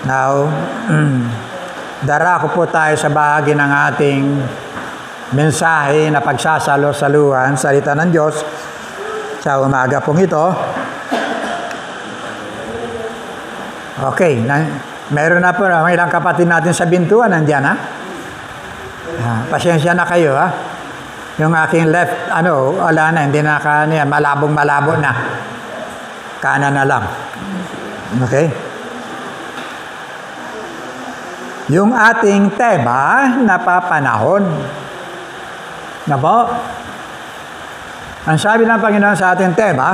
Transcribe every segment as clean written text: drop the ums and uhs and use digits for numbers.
Now, darako po tayo sa bahagi ng ating mensahe na pagsasalo-saluhan, salita ng Diyos, sa umaga pong ito. Okay, meron na po ang ilang kapatid natin sa bintuan, nandiyan ha? Pasensya na kayo ha? Yung aking left, wala na, hindi na malabong-malabo na. Kanan na lang. Okay? Yung ating tema, napapanahon. Na po? Ang sabi ng Panginoon sa ating tema,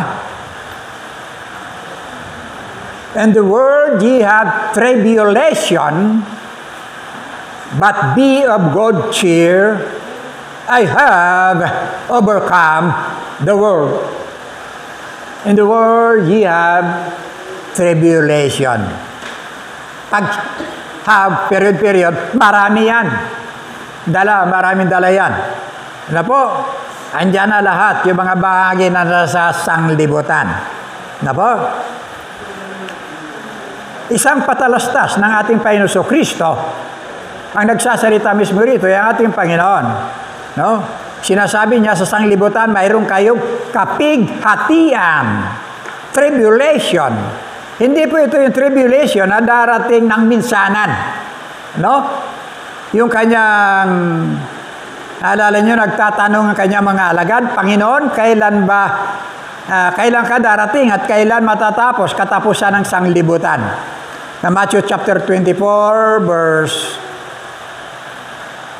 "In the world ye have tribulation, but be of good cheer. I have overcome the world." In the world ye have tribulation. Pag have, period, marami yan. Maraming dala yan. Ano po? Andyan na lahat, yung mga bahagi na nasa sanglibutan. Ano po? Isang patalastas ng ating Panginoon Kristo, ang nagsasalita mismo rito, ay ang ating Panginoon. No? Sinasabi niya sa sanglibutan, mayroon kayong kapighatian, tribulation. Hindi po ito yung tribulation na darating ng minsanan. No? Yung kanyang, alala nyo, nagtatanong ang kanyang mga alagad, Panginoon, kailan ka darating at kailan matatapos katapusan ng sanglibutan? Na Matthew chapter 24, verse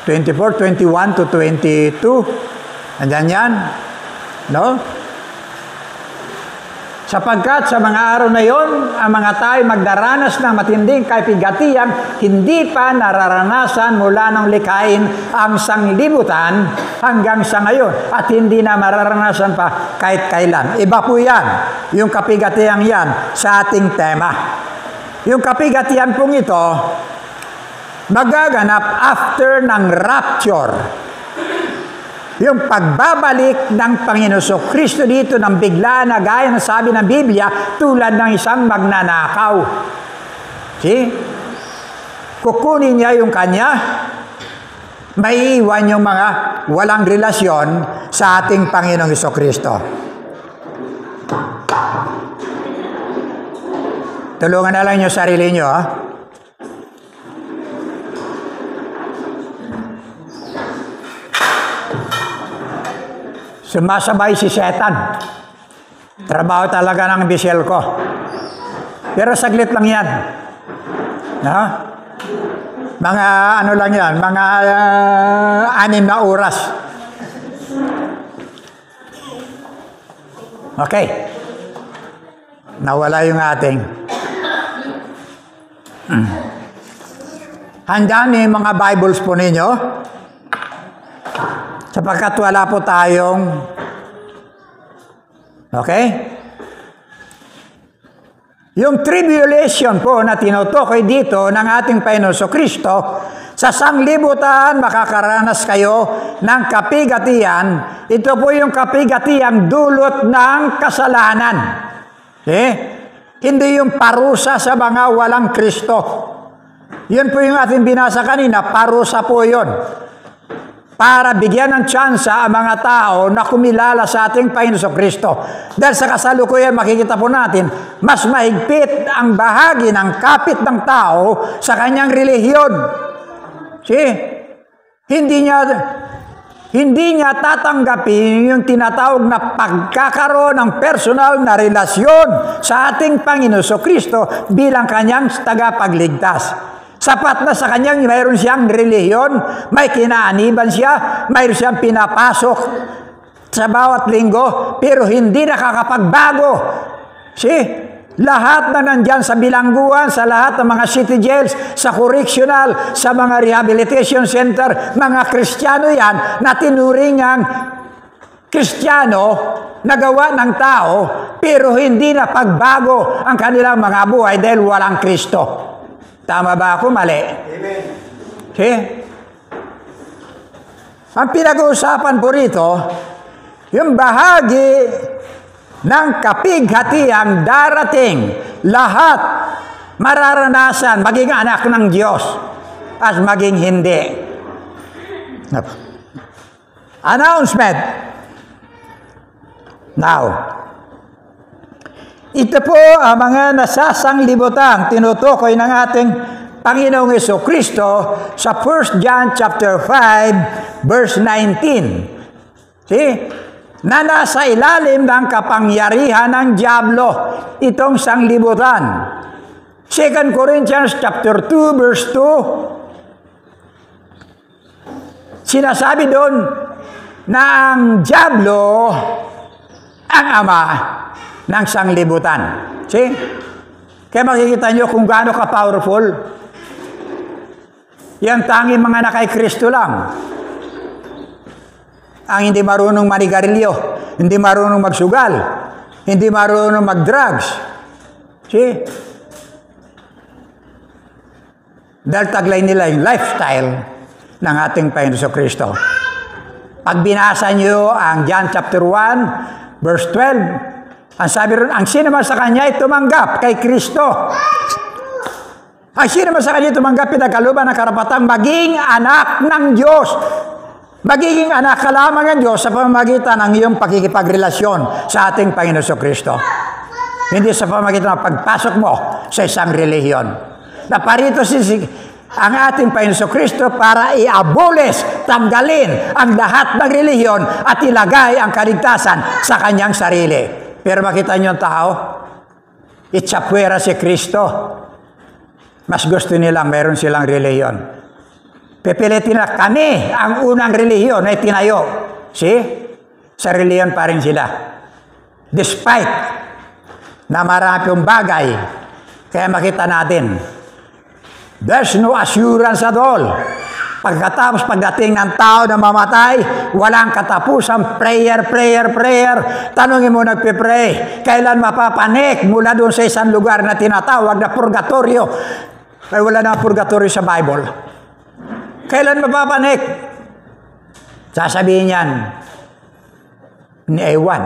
24, 21 to 22. Andyan yan. No? Sapagkat sa mga araw na yon, ang mga tayo magdaranas ng matinding kapigatian, hindi pa nararanasan mula nung likhain ang sanglibutan hanggang sa ngayon, at hindi na mararanasan pa kahit kailan. Iba po yan, yung kapigatian yan sa ating tema. Yung kapigatian pong ito, magaganap after ng rapture. Yung pagbabalik ng Panginoon Kristo dito ng bigla na gaya ng sabi ng Biblia, tulad ng isang magnanakaw. See? Kukunin niya yung kanya, may iwan yung mga walang relasyon sa ating Panginoong Kristo. Tulungan na lang yung sarili nyo, ha? Sumasabay si Setan. Trabaho talaga ng bisel ko. Pero saglit lang yan. No? Mga lang yan, mga 6 na oras. Okay. Nawala yung ating. Handa ni mga Bibles po ninyo? Sapagkat wala po tayong, okay? Yung tribulation po na tinutukoy dito ng ating Panginoon Kristo, sa sanglibutan makakaranas kayo ng kapigatian. Ito po yung kapigatiang dulot ng kasalanan. Hindi yung parusa sa mga walang Kristo. Yun po yung ating binasa kanina, parusa po yun. Para bigyan ng tsansa ang mga tao na kumilala sa ating Panginoon Kristo. Dahil sa kasalukuyan, makikita po natin, mas mahigpit ang bahagi ng kapit ng tao sa kanyang relihiyon. See? Hindi niya tatanggapin yung tinatawag na pagkakaroon ng personal na relasyon sa ating Panginoon Kristo bilang kanyang tagapagligtas. Sapat na sa kanyang mayroon siyang relihiyon, may kinaaniban siya, mayroon siyang pinapasok sa bawat linggo, pero hindi nakakapagbago. See? Lahat na nandyan sa bilangguan, sa lahat ng mga city jails, sa correctional, sa mga rehabilitation center, mga Kristiyano yan na tinuring ang Kristiyano na gawa ng tao, pero hindi na pagbago ang kanilang mga buhay dahil walang Kristo. Tama ba ako? Mali? Amen. Okay? Ang pinag-uusapan po rito, yung bahagi ng kapighatiang darating, lahat mararanasan maging anak ng Diyos at maging hindi. Announcement. Now, ito po ang mga nasasanglibutang tinutukoy ng ating Panginoong Jesucristo sa 1 John chapter 5 verse 19. See? Na nasa ilalim ng kapangyarihan ng diablo itong sanglibutan. 2 Corinthians chapter 2 verse 2. Sinasabi doon na ang diablo ang ama ng sanglibutan. See? Kaya makikita nyo kung gaano ka-powerful. Yang tanging mga anak kay Kristo lang. Ang hindi marunong manigarilyo, hindi marunong magsugal, hindi marunong mag-drugs. See? Dahil taglay nila yung lifestyle ng ating Panginoon Kristo. Pag binasa nyo ang John chapter 1, verse 12, ang sabi ron, ang sino man sa kanya ay tumanggap kay Kristo. Ang sino man sa kanya tumanggap, pinagkaluban ng karapatang maging anak ng Diyos. Magiging anak ka lamang ng Diyos sa pamamagitan ng iyong pakikipagrelasyon sa ating Panginoon Kristo. Hindi sa pamamagitan ng pagpasok mo sa isang relihiyon. Naparito ang ating Panginoon Kristo para i-abolish, tanggalin ang lahat ng relihiyon at ilagay ang kaligtasan sa kanyang sarili. Pero makita niyo ang tao, itsapwera si Kristo. Mas gusto nilang mayroon silang relihiyon. Pipilitin na kami ang unang relihiyon ay tinayo. See? Sa relihiyon pa rin sila. Despite na marami pong bagay, kaya makita natin, there's no assurance at all. Pagkatapos pagdating ng tao na mamatay, walang katapusan, prayer. Tanungin mo nagpipray, kailan mapapanik mula doon sa isang lugar na tinatawag na purgatorio? Ay wala na purgatorio sa Bible. Kailan mapapanik? Sasabihin yan, ni ewan.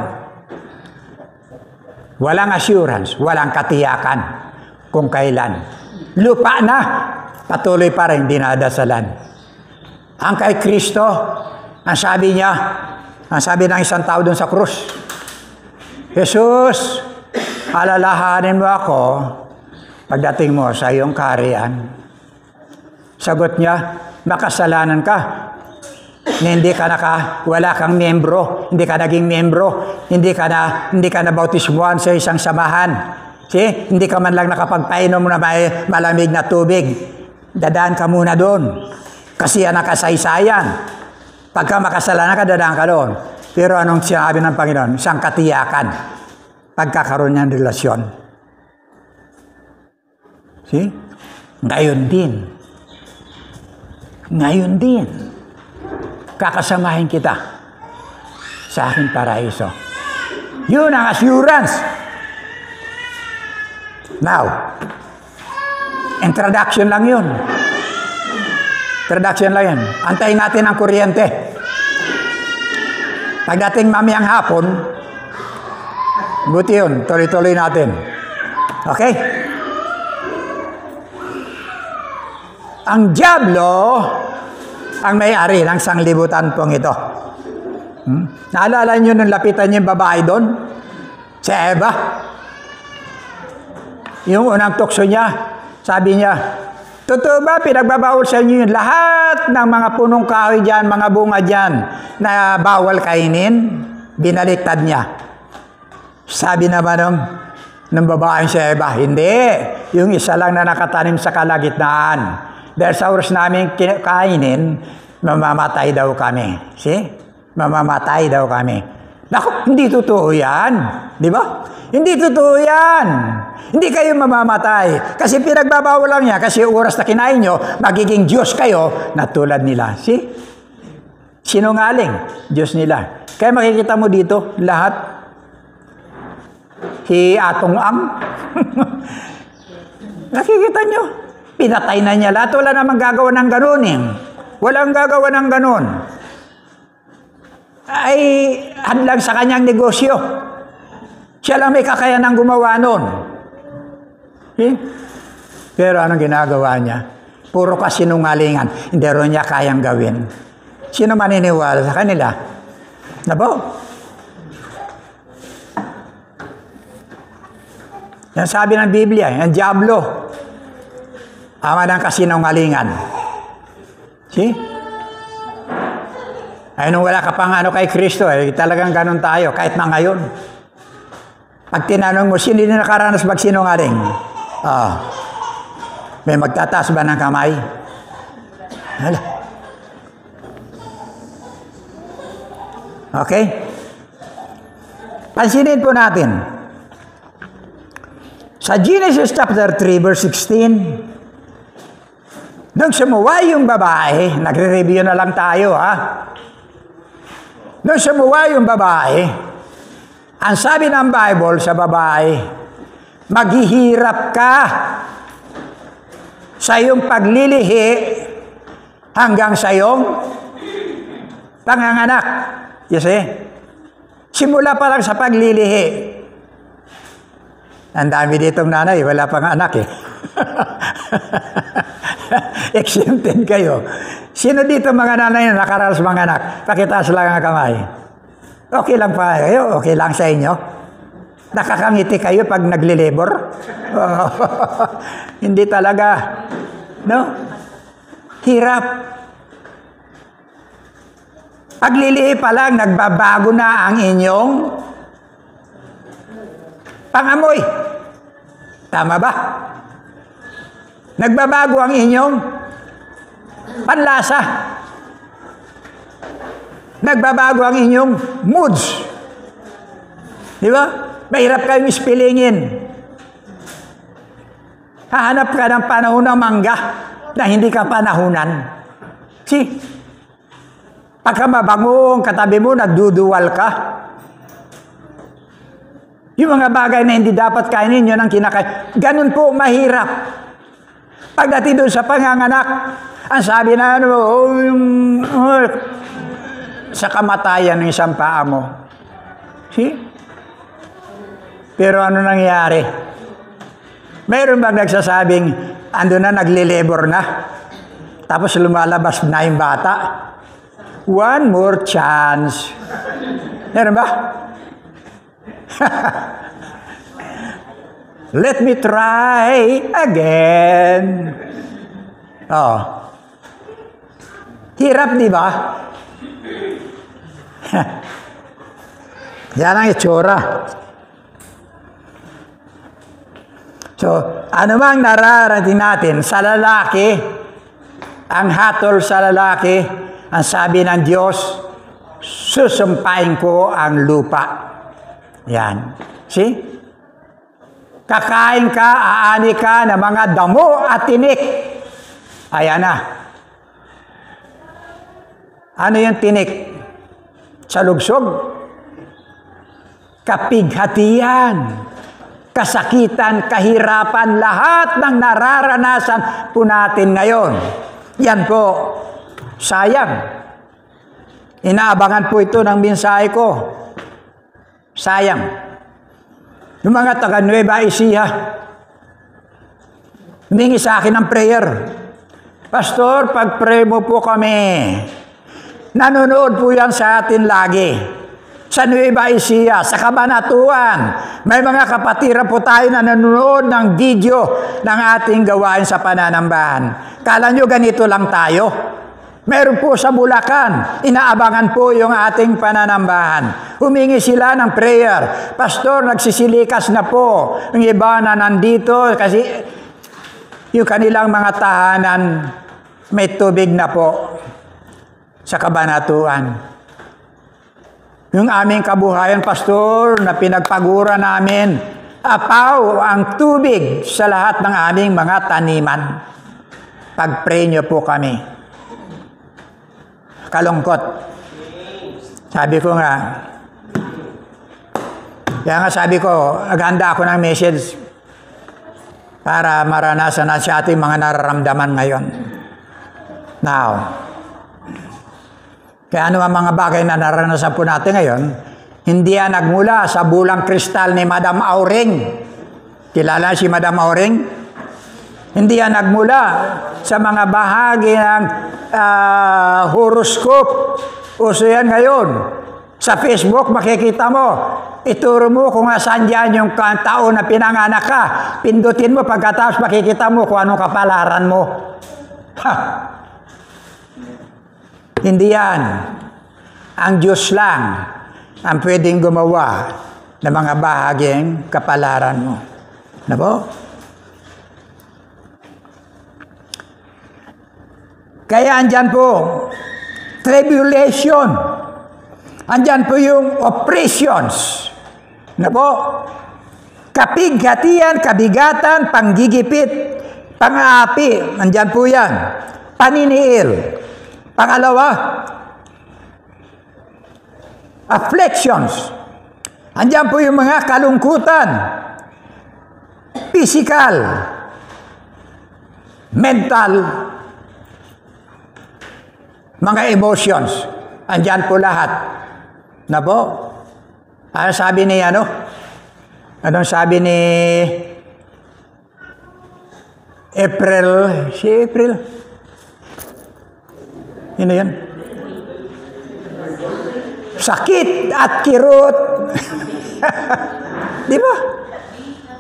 Walang assurance, walang katiyakan kung kailan. Lupa na, patuloy pa rin dinadasalan. Ang kay Kristo, ang sabi niya, ang sabi ng isang tao doon sa krus, Jesus, alalahanin mo ako pagdating mo sa iyong kaharian. Sagot niya, makasalanan ka. Hindi ka wala kang miyembro, hindi ka naging miyembro, hindi ka na bautismuhan sa isang samahan. See? Hindi ka man lang nakapagpainom na may malamig na tubig. Dadaan ka muna doon. Kasi yan ang kasaysayan. Pagka makasalanan ka, dadaan ka doon. Pero anong sinabi ng Panginoon? Isang katiyakan. Pagkakaroon niyan relasyon. See? Ngayon din, kakasamahin kita sa aking paraiso. Yun ang assurance. Now, introduction lang yun. Antayin natin ang kuryente. Pagdating mamayang hapon, buti yun, tuloy-tuloy natin. Okay? Ang diablo ang may-ari ng sanglibutan pong ito. Naalala nyo nung lapitan niyo yung babae doon? Si Eva. Yung unang tukso niya, sabi niya, totoo ba pinagbabawal sa inyo yung lahat ng mga punong kahoy dyan, mga bunga dyan, na bawal kainin? Binaliktad niya. Sabi naman ng babaeng si Eva, hindi. Yung isa lang na nakatanim sa kalagitnaan. Dahil sa oras namin kainin, mamamatay daw kami. See? Mamamatay daw kami. Naku, hindi totoo yan. Di ba? Hindi totoo yan. Hindi kayo mamamatay. Kasi pinagbabawal lang niya. Kasi oras na kinain nyo, magiging Diyos kayo na tulad nila. See? Sinungaling. Diyos nila. Kaya makikita mo dito, lahat. Si Atong Ang. Nakikita nyo? Pinatay na niya lahat. Wala namang gagawa ng ganun eh. Walang gagawa ng ganun. Ay hadlang sa kanyang negosyo. Siya lang may kakayanang gumawa nun. Pero anong ginagawa niya? Puro kasinungalingan. Hindi rin niya kayang gawin. Sino maniniwala sa kanila? Nabo? Yan sabi ng Biblia, yung Diablo, ama ng kasinungalingan. See? Ay, nung wala ka pang kay Kristo, talagang ganun tayo, kahit na ngayon. Pag tinanong mo, sino din nakaranas magsinungaling? May magtataas ba ng kamay? Wala. Okay? Pansinin po natin. Sa Genesis chapter 3, verse 16, nung sumuway yung babae, nagre-review na lang tayo, Nung sumuway yung babae, ang sabi ng Bible sa babae, maghihirap ka sa iyong paglilihi hanggang sa iyong panganganak. You see? Simula pa lang sa paglilihi. Ang dami ditong nanay, wala pang anak Exempted kayo. Sino dito mga nanay na nakaranas mga anak? Pakitaas lang ang kamay. Okay lang pa kayo? Okay lang sa inyo? Nakakangiti kayo pag naglilibor? Hindi talaga. No? Hirap. Paglilihi pa lang, nagbabago na ang inyong pangamoy. Tama ba? Nagbabago ang inyong panlasa. Nagbabago ang inyong moods. Di ba? Mahirap kayong ispilingin. Hahanap ka ng panahon ng mangga na hindi ka panahunan. See? Pagka mabango ang katabi mo, nagduduwal ka. Yung mga bagay na hindi dapat kainin, yun ang kinakain. Ganun po, mahirap. Pagdating doon sa panganganak, ang sabi na sa kamatayan ng isang paa mo. See? Pero ano nangyari? Mayroon bang nagsasabing, ando na, naglilibor na? Tapos lumalabas na yung bata? One more chance. Meron ba? Let me try again. Hirap, di ba? Yan ang itsura. So, ano mang nararating natin sa lalaki, ang hatol sa lalaki, ang sabi ng Diyos, susumpain ko ang lupa. Yan. See? Kakain ka, aani ka ng mga damo at tinik. Ayan na. Ano yung tinik? Sa lugsog? Kapighatian, kasakitan, kahirapan, lahat ng nararanasan po natin ngayon. Yan po, sayang. Inaabangan po ito ng mensahe ko. Sayang. Yung mga taga Nueva Ecija, humingi sa akin ng prayer. Pastor, pag-pray mo po kami. Nanonood po yan sa atin lagi. Sa Nueva Ecija, sa Kabanatuan, may mga kapatira po tayo na nanonood ng video ng ating gawain sa pananambahan. Kala nyo ganito lang tayo? Meron po sa Bulacan, inaabangan po yung ating pananambahan. Humingi sila ng prayer. Pastor, nagsisilikas na po. Yung iba na nandito kasi yung kanilang mga tahanan may tubig na po sa Kabanatuan. Yung aming kabuhayan, Pastor, na pinagpagura namin, apaw ang tubig sa lahat ng aming mga taniman. Pag-pray nyo po kami. Kalungkot. Sabi ko nga, kaya nga sabi ko, naghanda ako ng message para maranasan natin sa ating mga nararamdaman ngayon. Now, kaya ano ang mga bagay na naranasan po natin ngayon, hindi yan nagmula sa bulang kristal ni Madam Auring. Kilala si Madam Auring? Hindi yan nagmula sa mga bahagi ng horoscope. Uso yan ngayon. Sa Facebook, makikita mo. Ituro mo kung saan yan yung taon na pinanganak ka. Pindutin mo, pagkatapos makikita mo kung anong kapalaran mo. Ha! Hindi yan. Ang Diyos lang ang pwedeng gumawa ng mga bahaging kapalaran mo. Na po? Kaya andyan po, tribulation. Andyan po yung oppressions. Na po? Kapighatian, kabigatan, panggigipit, pang-aapi. Andyan po yan. Paniniil. Pangalawa, afflictions. Andyan po yung mga kalungkutan. Physical. Mental. Mga emotions. Andyan po lahat. Na po? Ano sabi ni ano? Anong sabi ni April? Si April? Yun yan. Sakit at kirot. Di ba?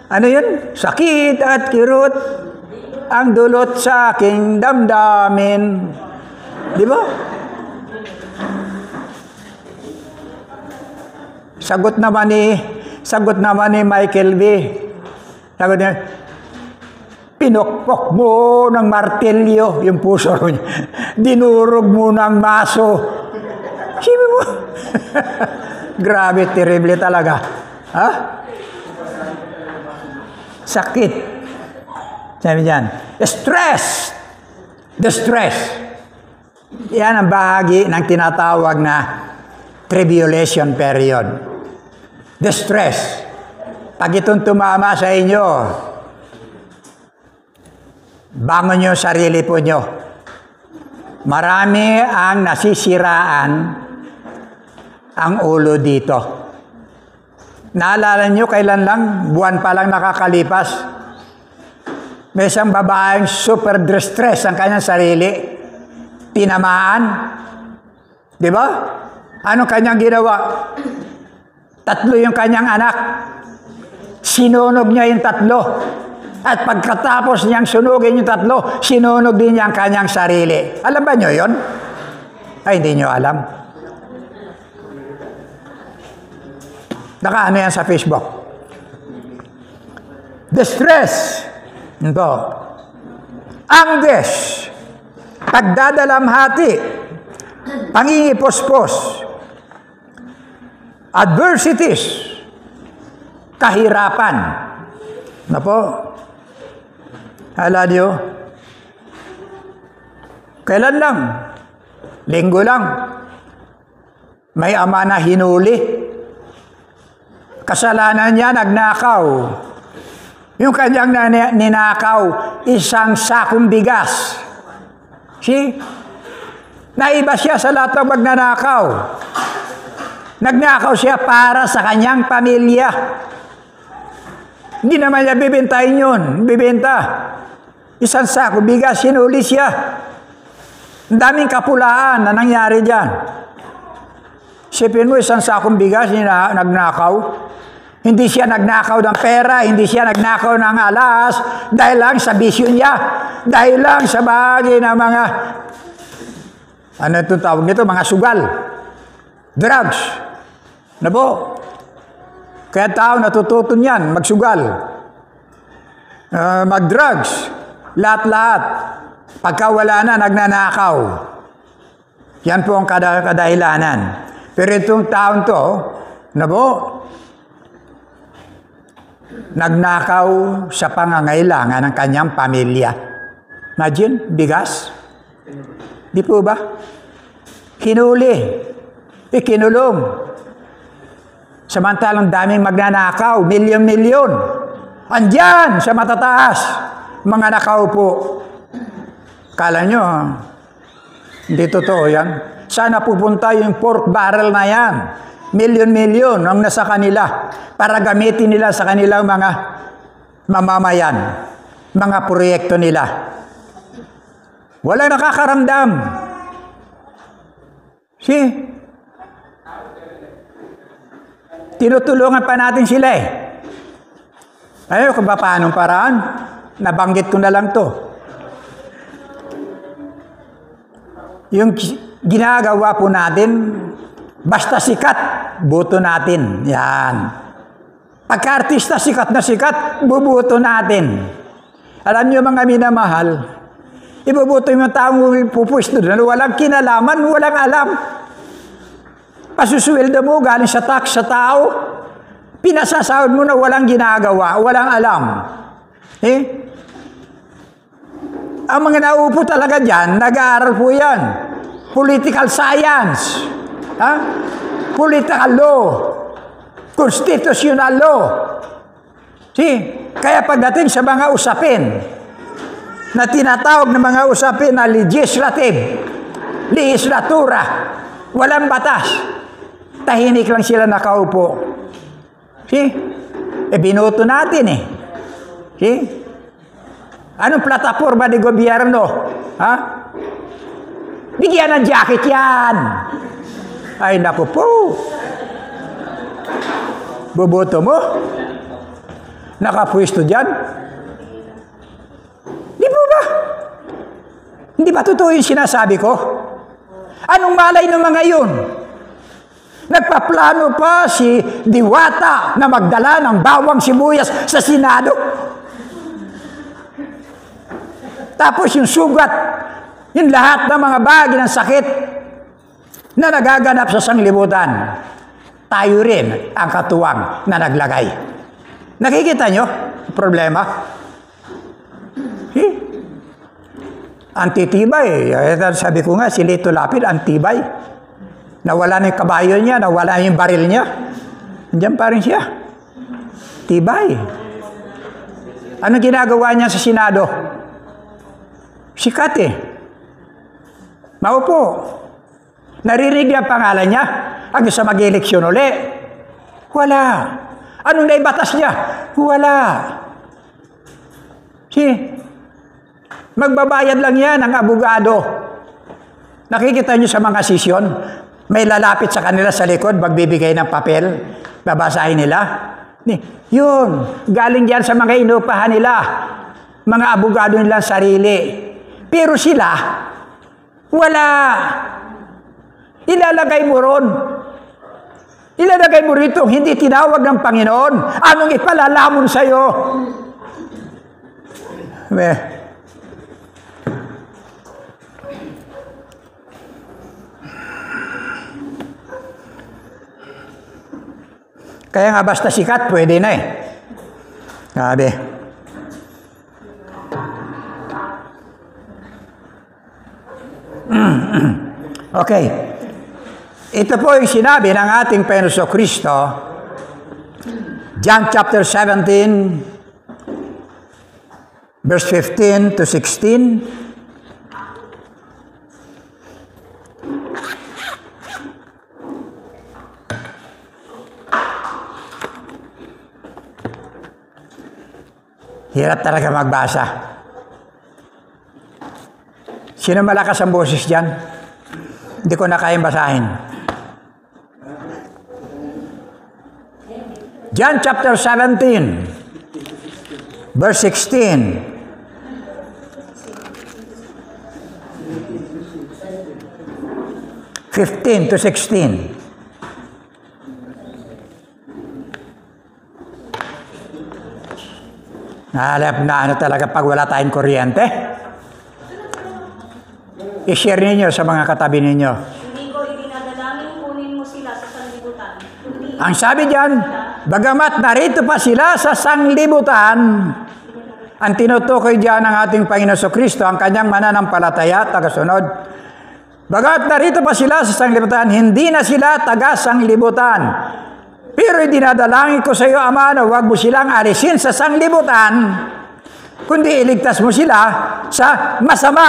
Ano yun? Sakit at kirot ang dulot sa aking damdamin. Di ba? Sagot naman ni Michael B. Sagot niya, pinukpok mo ng martilyo yung puso niya. Dinurog mo ng maso. Sabi mo. Grabe, terrible talaga. Ha? Sakit. Sabi niyan. Stress. The stress. Yan ang bahagi ng tinatawag na tribulation period. The stress. Pag itong tumama sa inyo, bangon nyo sarili po nyo. Marami ang nasisiraan ang ulo dito. Naalala nyo, kailan lang, buwan pa lang nakakalipas, may isang babaeng super distress ang kanyang sarili. Tinamaan. Di ba? Ano kanyang ginawa? 3 yung kanyang anak. Sinunog niya yung 3. At pagkatapos niyang sunugin yung 3, sinunog din niya ang kanyang sarili. Alam ba nyo yun? Ay, hindi nyo alam. Nakaano yan sa Facebook. Distress. Ito. Anguish. Pagdadalamhati. Pangingipospos. Adversities. Kahirapan. Na po. Hala niyo. Kailan lang? Linggo lang. May ama na hinuli. Kasalanan niya, nagnakaw. Yung kanyang ninakaw, isang sakong bigas. See? Naiba siya sa lahat ng magnanakaw. Nagnakaw siya para sa kanyang pamilya. Hindi naman niya bibintahin yun. Bibenta. Isang sako bigas, sinuli siya. Ang daming kapulaan na nangyari dyan. Sipin mo, isang sakong bigas, nagnakaw. Hindi siya nagnakaw ng pera, hindi siya nagnakaw ng alas, dahil lang sa bisyo niya, dahil lang sa bagay ng mga, ano itong tawag nito, mga sugal, drugs. Na po? Kaya tao natututo niyan, magsugal, mag-drugs, lahat-lahat. Pagka wala na, nagnanakaw. Yan po ang kadahilanan. Pero itong taon to, na po, nagnakaw sa pangangailangan ng kanyang pamilya. Imagine, bigas. Di po ba? Hinuli. Ikinulong. Samantalang daming magnanakaw, milyon-milyon. Andyan sa matataas, mga nakaupo. Kala nyo, hindi totoo yan. Sana pupunta yung pork barrel na yan. Milyon-milyon ang nasa kanila para gamitin nila sa kanilang mga mamamayan. mga proyekto nila. Walang nakakaramdam. Tinutulungan pa natin sila eh. Ayaw kung paanong paraan. Nabanggit ko na lang to. Yung ginagawa po natin, basta sikat, boto natin. Yan. Pagka-artista, sikat na sikat, bubuto natin. Alam niyo mga minamahal, ibubuto yung taong pupwesto doon, walang kinalaman, walang alam. Pasusweldo mo galing sa tax sa tao, pinasasahod mo na walang ginagawa, walang alam. Ang mga naupo talaga dyan, nag-aaral po yan. Political science, political law, constitutional law. Kaya pagdating sa mga usapin, na tinatawag na mga usapin na legislatura, walang batas, tahimik lang sila nakaupo. Binoto natin eh. Anong plataforma ni gobyerno? Bigyan ng jacket yan. Ay, naku po. Boboto mo? Nakapwesto dyan? Di po ba? Hindi ba totoo yung sinasabi ko? Anong malay ng mga yun? Nagpaplano pa si Diwata na magdala ng bawang sibuyas sa Senado. Tapos yung sugat, yung lahat ng mga bagay ng sakit na nagaganap sa sanglibutan, tayo rin ang katuwang na naglagay. Nakikita nyo? Problema? Antitibay. Sabi ko nga, si Lito Lapid, antibay. Nawala na yung kabayo niya, nawala na yung baril niya. Nandiyan pa rin siya. Tibay. Ano ginagawa niya sa Senado? Sikat eh. Maupo. Naririnig ang pangalan niya hanggang sa mag-eleksyon uli. Wala. Anong naibatas niya? Wala. Magbabayad lang yan ang abogado. Nakikita niyo sa mga sesyon, may lalapit sa kanila sa likod, magbibigay ng papel, babasahin nila. Yun, galing yan sa mga inupahan nila. Mga abogado nilang sarili. Pero sila, wala. Ilalagay mo ron. Ilalagay mo rito, hindi tinawag ng Panginoon. Anong ipalalamon sa'yo? Kaya nga basta sikat, pwede na eh. Sabi. Okay. Ito po yung sinabi ng ating Panginoon Kristo, John chapter 17, verse 15 to 16. Hirap talaga magbasa. Sino malakas ang boses dyan? Hindi ko na kayang basahin. John chapter 17, verse 16. (15 to 16). Nahalap na ano talaga pag wala tayong kuryente? I-share ninyo sa mga katabi ninyo. Hindi ko idinadalangin kunin mo sila sa sanglibutan. Ang sabi diyan, bagamat narito pa sila sa sanglibutan, ang tinutukoy diyan ng ating Panginoon Kristo, ang kanyang mananampalataya, tagasunod. Bagamat narito pa sila sa sanglibutan, hindi na sila taga-sanglibutan. Pero dinadalangin ko sa iyo, Ama, na huwag mo silang alisin sa sanglibutan, kundi iligtas mo sila sa masama.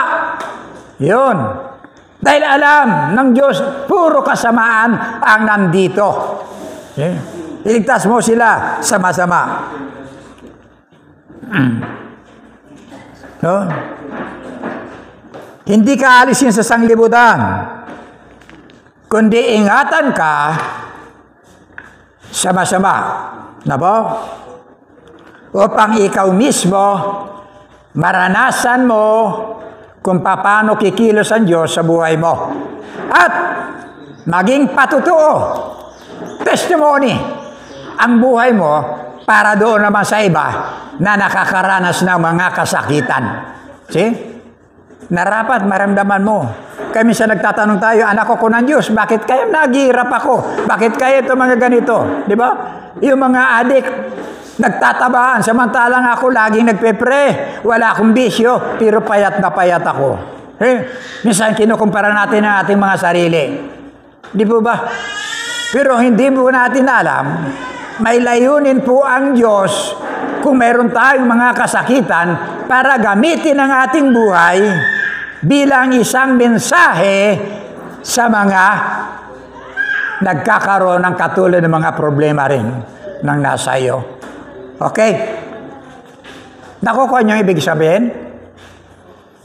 Yun. Dahil alam ng Diyos, puro kasamaan ang nandito. Iligtas mo sila sa masama. No? Hindi ka alisin sa sanglibutan, kundi ingatan ka sa masama. Na ba? Upang ikaw mismo maranasan mo kung paano kikilos ang Diyos sa buhay mo. At maging patutuo, testimony, ang buhay mo para doon naman sa iba na nakakaranas ng mga kasakitan. See? Narapat maramdaman mo. Kaya minsan nagtatanong tayo, anak ko ng Diyos, bakit kaya naghihirap ako? Bakit kaya ito mga ganito? Di ba? Yung mga adik, nagtatabaan, samantalang ako laging nagpe-pray. Wala akong bisyo, pero payat na payat ako. Minsan kinukumpara natin ang ating mga sarili. Di po ba? Pero hindi po natin alam, may layunin po ang Diyos kung mayroon tayong mga kasakitan para gamitin ang ating buhay bilang isang mensahe sa mga nagkakaroon ng katulad ng mga problema rin ng nasa iyo. Okay? Nakukuha niyo yung ibig sabihin?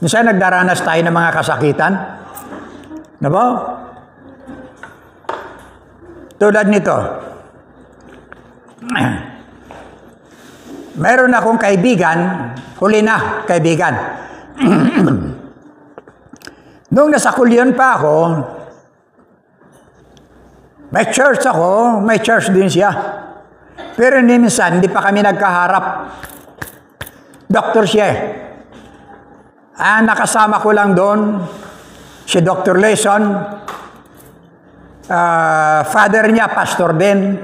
Minsan nagdaranas tayo ng mga kasakitan. Ano ba? Tulad nito. Meron akong kaibigan, huli na kaibigan. Nung nasa kulyon pa ako, may church ako, may church din siya. Pero minsan, hindi pa kami nagkaharap. Doktor siya. Nakasama ko lang doon, si Dr. Leson. Father niya, pastor din.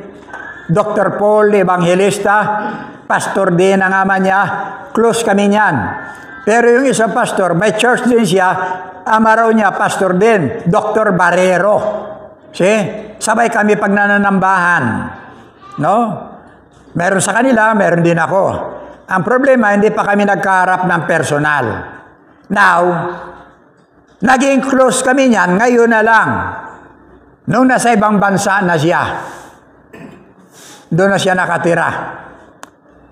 Dr. Paul, evangelista, pastor din ang ama niya. Close kami niyan. Pero yung isang pastor, may church din siya, ama raw niya, pastor din, Dr. Barrero. See? Sabay kami pag nananambahan. No? Meron sa kanila, meron din ako. Ang problema, hindi pa kami nagkaharap ng personal. Now, naging close kami niyan, ngayon na lang. Nung nasa ibang bansa na siya, doon na siya nakatira.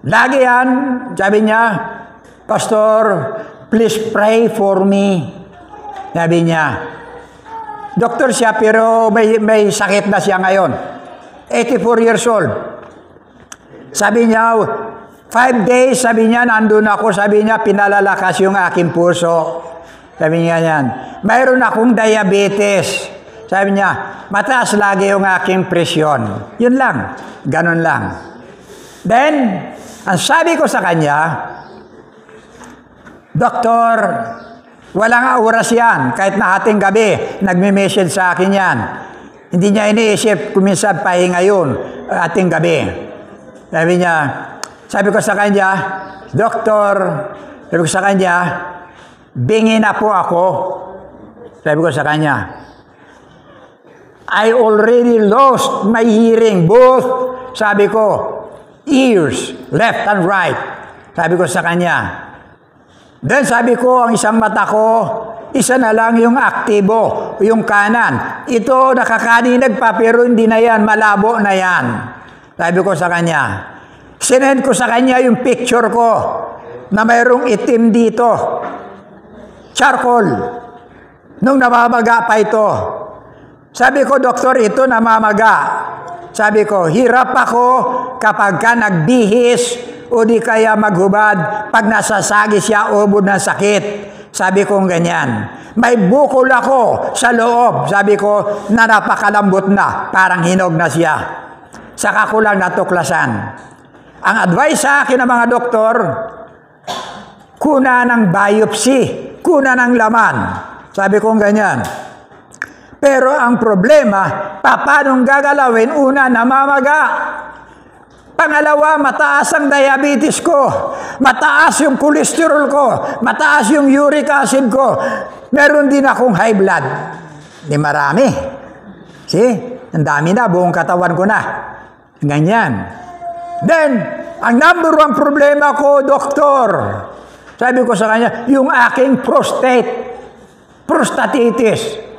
Lagi yan, sabi niya, Pastor, please pray for me. Sabi niya, doktor siya pero may sakit na siya ngayon. 84 years old. Sabi niya, 5 days, sabi niya, nandun ako, sabi niya, pinalalakas yung aking puso. Sabi niya yan. Mayroon akong diabetes. Sabi niya, mataas lagi yung aking presyon. Yun lang. Ganon lang. Then, ang sabi ko sa kanya, Doktor, walang oras yan. Kahit na ating gabi, nagme-message sa akin yan. Hindi niya iniisip kung minsan pahinga yun, ating gabi. Sabi ko sa kanya, Doktor, sabi ko sa kanya, bingi na po ako. Sabi ko sa kanya, I already lost my hearing, both, sabi ko, ears, left and right. Sabi ko sa kanya. Then sabi ko, ang isang mata ko, isa na lang yung aktibo, yung kanan. Ito, nakakaninag pa, pero hindi na yan, malabo na yan. Sabi ko sa kanya. Sinend ko sa kanya yung picture ko, na mayroong itim dito. Charcoal. Nung namamaga pa ito. Sabi ko, Doktor, ito namamaga. Sabi ko, hirap ako kapag ka nagbihis o di kaya maghubad pag nasasagi siya ubod ng sakit. Sabi ko ganyan. May bukol ako sa loob. Sabi ko na napakalambot na. Parang hinog na siya. Saka ko lang natuklasan. Ang advice sa akin ng mga doktor, kuna ng biopsy, kuna ng laman. Sabi ko ganyan. Pero ang problema, paano gagalawin? Una, namamaga. Pangalawa, mataas ang diabetes ko. Mataas yung cholesterol ko. Mataas yung uric acid ko. Meron din akong high blood. Di marami. See? Ang dami na. Buong katawan ko na. Ganyan. Then, ang number one problema ko, doktor. Sabi ko sa kanya, yung aking prostatitis.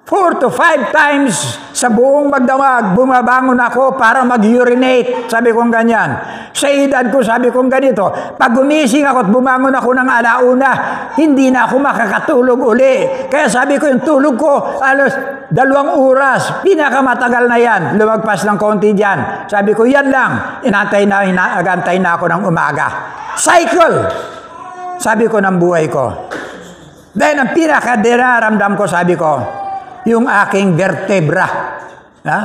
4 to 5 times sa buong magdamag, bumabangon ako para mag-urinate. Sabi kong ganyan. Sa edad ko, sabi kong ganito, pag gumising ako at bumangon ako ng alauna, hindi na ako makakatulog uli. Kaya sabi ko, yung tulog ko, alos 2 oras, pinakamatagal na yan. Lumagpas ng konti dyan. Sabi ko, yan lang. Agantay na ako ng umaga. Cycle! Sabi ko ng buhay ko. Dahil ang pinakadinaramdam ko, sabi ko, yung aking vertebra. Ha?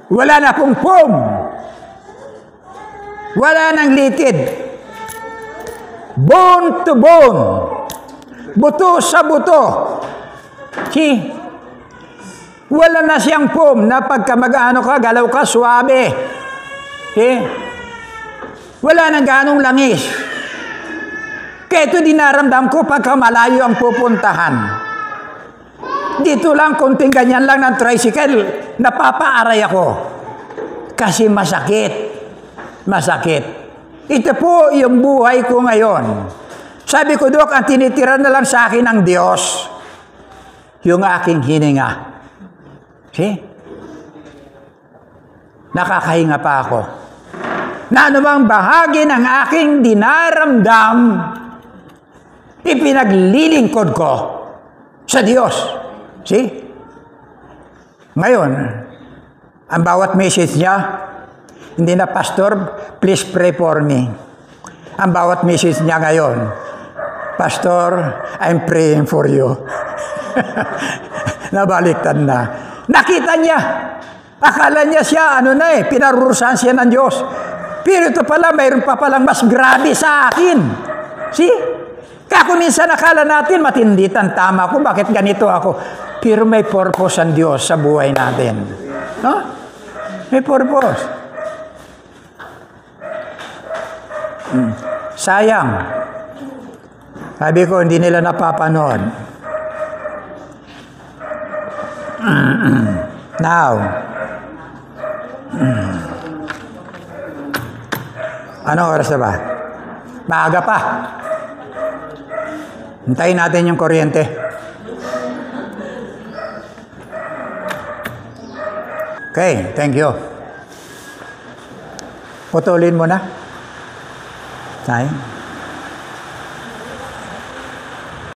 Wala na pong foam. Wala nang litid. Bone to bone. Buto sa buto. See? Wala na siyang foam na pagka mag-ano ka, galaw ka, suwabe. See? Wala nang ganong langis. Kaya ito dinaramdam ko pagka malayo ang pupuntahan. Dito lang, konting ganyan lang ng tricycle, napapaaray ako. Kasi masakit. Masakit. Ito po yung buhay ko ngayon. Sabi ko, Dok, ang tinitira na lang sa akin ng Diyos, yung aking hininga. See? Nakakahinga pa ako. Na anumang bahagi ng aking dinaramdam, ipinaglilingkod ko sa Diyos. See? Ngayon, ang bawat message niya, hindi na, Pastor, please pray for me. Ang bawat message niya ngayon, Pastor, I'm praying for you. Nabaliktad na. Nakita niya. Akala niya siya, pinarurusahan siya ng Diyos. Pero ito pala, mayroon pa palang mas grabe sa akin. See? Kaya kung minsan nakala natin, matinditan, tama ko, bakit ganito ako? Pero may purpose ang Diyos sa buhay natin. No? May purpose. Sayang. Sabi ko, hindi nila napapanood. Now, anong oras na ba? Maaga pa. Hintayin natin yung kuryente. Okay, thank you. Putulin mo na. Tayo.